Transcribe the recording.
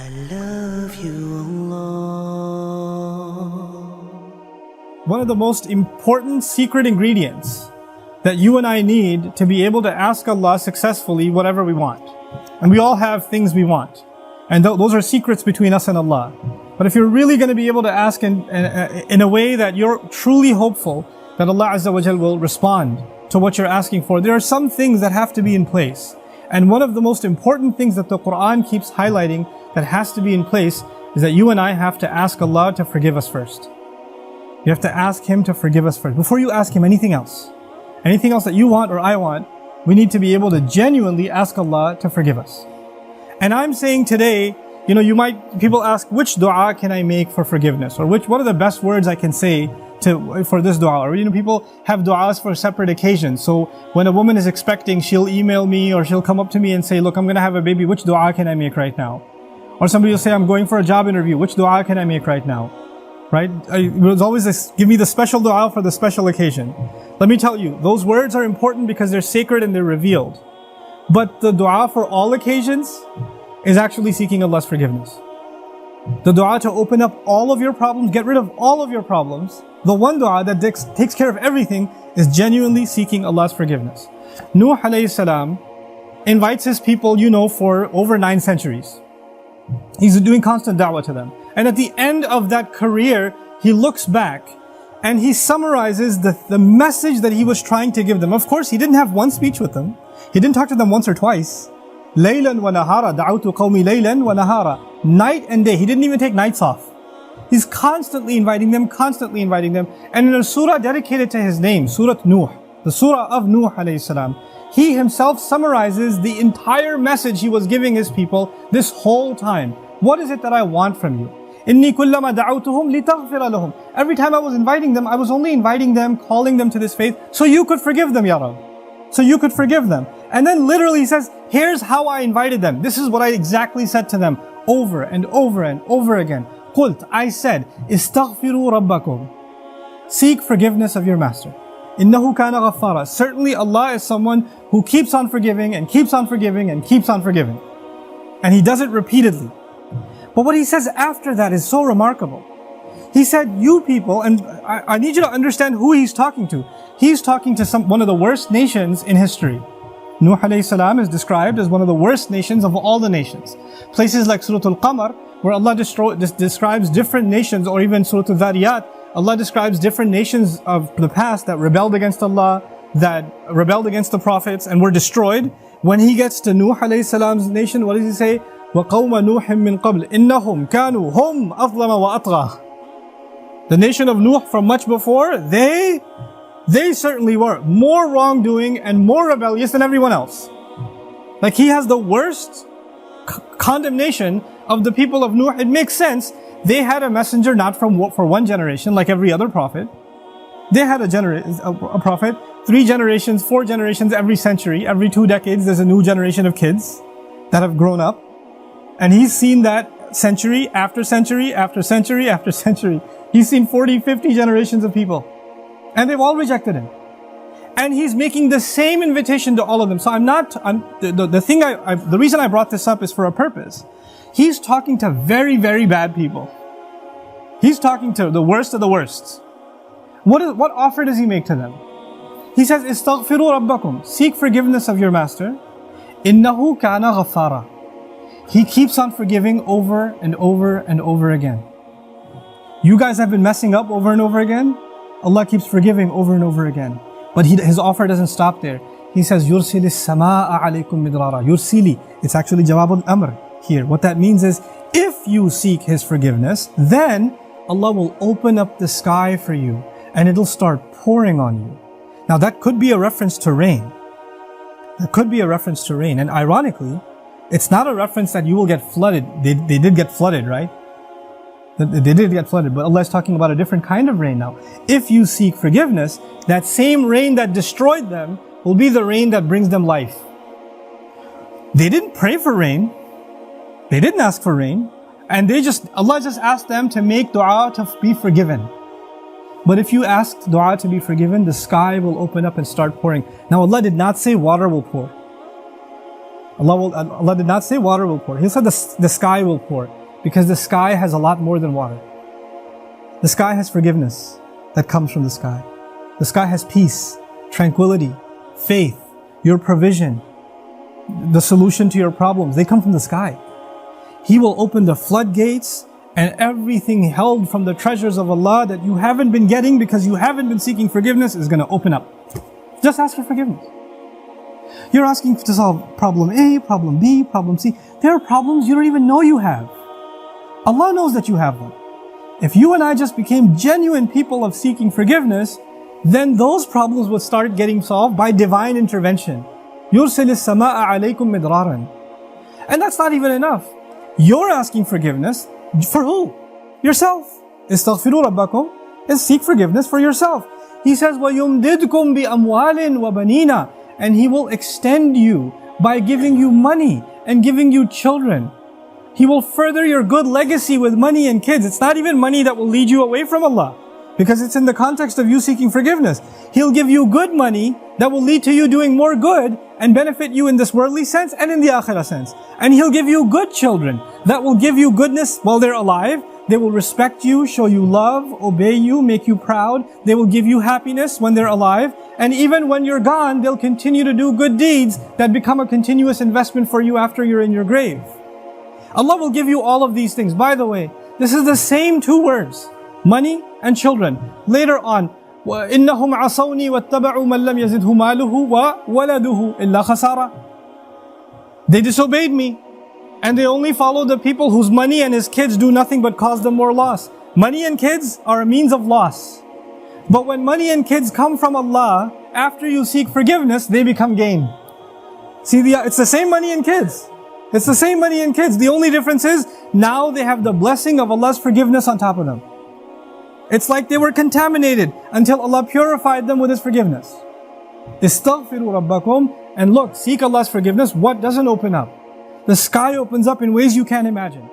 I love you, Allah. One of the most important secret ingredients that you and I need to be able to ask Allah successfully whatever we want. And we all have things we want. And those are secrets between us and Allah. But if you're really going to be able to ask in a way that you're truly hopeful that Allah Azza wa Jal will respond to what you're asking for, there are some things that have to be in place. And one of the most important things that the Quran keeps highlighting that has to be in place is that you and I have to ask Allah to forgive us first. You have to ask Him to forgive us first. Before you ask Him anything else that you want or I want, we need to be able to genuinely ask Allah to forgive us. And I'm saying today, people ask, which dua can I make for forgiveness? Or what are the best words I can say for this dua? Or people have duas for separate occasions. So when a woman is expecting, she'll email me or she'll come up to me and say, look, I'm going to have a baby. Which dua can I make right now? Or somebody will say, I'm going for a job interview. Which dua can I make right now? Right? There's always this, give me the special dua for the special occasion. Let me tell you, those words are important because they're sacred and they're revealed. But the dua for all occasions is actually seeking Allah's forgiveness. The dua to open up all of your problems, get rid of all of your problems. The one dua that takes care of everything is genuinely seeking Allah's forgiveness. Nuh alayhi salam invites his people, for over 9 centuries. He's doing constant da'wah to them. And at the end of that career, he looks back and he summarizes the message that he was trying to give them. Of course, he didn't have one speech with them. He didn't talk to them once or twice. Laylan wa nahara, da'awtu qawmi laylan wa nahara. Night and day. He didn't even take nights off. He's constantly inviting them. And in a surah dedicated to his name, Surah Nuh, the surah of Nuh alayhi salam, he himself summarizes the entire message he was giving his people this whole time. What is it that I want from you? Inni kullama da'awtuhum litaghfira lahum. Every time I was inviting them, I was only inviting them, calling them to this faith, so you could forgive them, Ya Rabb. So you could forgive them. And then literally he says, here's how I invited them. This is what I exactly said to them over and over and over again. Qult, I said, istaghfiru rabbakum. Seek forgiveness of your master. Innahu kana ghaffara. Certainly Allah is someone who keeps on forgiving and keeps on forgiving and keeps on forgiving. And He does it repeatedly. But what He says after that is so remarkable. He said, you people, and I need you to understand who He's talking to. He's talking to one of the worst nations in history. Nuh alayhi salam is described as one of the worst nations of all the nations. Places like Surah Al-Qamar, where Allah describes different nations, or even Surah Al-Dhariyat, Allah describes different nations of the past that rebelled against Allah, that rebelled against the prophets and were destroyed. When He gets to Nuh alayhi salam's nation, what does He say? وَقَوْمَ نُوحٍ مِّن قَبْلِ إِنَّهُمْ كَانُوا هُمْ أَظْلَمَ وَأَطْغَى. The nation of Nuh from much before, they certainly were more wrongdoing and more rebellious than everyone else. Like He has the worst condemnation of the people of Nuh. It makes sense. They had a messenger not for one generation like every other prophet. They had a prophet 3 generations, 4 generations every century. Every 2 decades there's a new generation of kids that have grown up. And he's seen that century after century after century after century. He's seen 40, 50 generations of people. And they've all rejected Him. And He's making the same invitation to all of them. So the reason I brought this up is for a purpose. He's talking to very, very bad people. He's talking to the worst of the worst. What offer does He make to them? He says, istaghfiru rabbakum. Seek forgiveness of your master. Innahu kana ghaffara. He keeps on forgiving over and over and over again. You guys have been messing up over and over again. Allah keeps forgiving over and over again. But His offer doesn't stop there. He says, يُرْسِلِ السَّمَاءَ عَلَيْكُمْ مِدْرَارًا. Yursili. It's actually Jawab al-Amr here. What that means is, if you seek His forgiveness, then Allah will open up the sky for you and it'll start pouring on you. Now that could be a reference to rain. And ironically, it's not a reference that you will get flooded. They did get flooded, right? They did get flooded, but Allah is talking about a different kind of rain now. If you seek forgiveness, that same rain that destroyed them will be the rain that brings them life. They didn't pray for rain. They didn't ask for rain. And Allah just asked them to make dua to be forgiven. But if you ask dua to be forgiven, the sky will open up and start pouring. Now Allah did not say water will pour. Allah did not say water will pour. He said the sky will pour, because the sky has a lot more than water. The sky has forgiveness that comes from the sky. The sky has peace, tranquility, faith, your provision, the solution to your problems. They come from the sky. He will open the floodgates, and everything held from the treasures of Allah that you haven't been getting because you haven't been seeking forgiveness is going to open up. Just ask for forgiveness. You're asking to solve problem A, problem B, problem C. There are problems you don't even know you have. Allah knows that you have them. If you and I just became genuine people of seeking forgiveness, then those problems would start getting solved by divine intervention. يُرْسِلِ السَّمَاءَ عَلَيْكُمْ مِدْرَارًا. And that's not even enough. You're asking forgiveness for who? Yourself. اسْتَغْفِرُوا رَبَّكُمْ is seek forgiveness for yourself. He says, وَيُمْدِدْكُمْ بِأَمْوَالٍ وَبَنِينَ, and He will extend you by giving you money and giving you children. He will further your good legacy with money and kids. It's not even money that will lead you away from Allah, because it's in the context of you seeking forgiveness. He'll give you good money that will lead to you doing more good and benefit you in this worldly sense and in the akhirah sense. And He'll give you good children that will give you goodness while they're alive. They will respect you, show you love, obey you, make you proud. They will give you happiness when they're alive. And even when you're gone, they'll continue to do good deeds that become a continuous investment for you after you're in your grave. Allah will give you all of these things. By the way, this is the same two words, money and children. Later on, وَإِنَّهُمْ عَصَوْنِي وَاتَّبَعُوا مَنْ لَمْ يَزِدْهُ مَالُهُ وَوَلَدُهُ إِلَّا خَسَارًا. They disobeyed me, and they only follow the people whose money and his kids do nothing but cause them more loss. Money and kids are a means of loss. But when money and kids come from Allah, after you seek forgiveness, they become gain. See, it's the same money and kids. It's the same money and kids. The only difference is, now they have the blessing of Allah's forgiveness on top of them. It's like they were contaminated until Allah purified them with His forgiveness. Istaghfiru rabbakum, and look, seek Allah's forgiveness. What doesn't open up? The sky opens up in ways you can't imagine.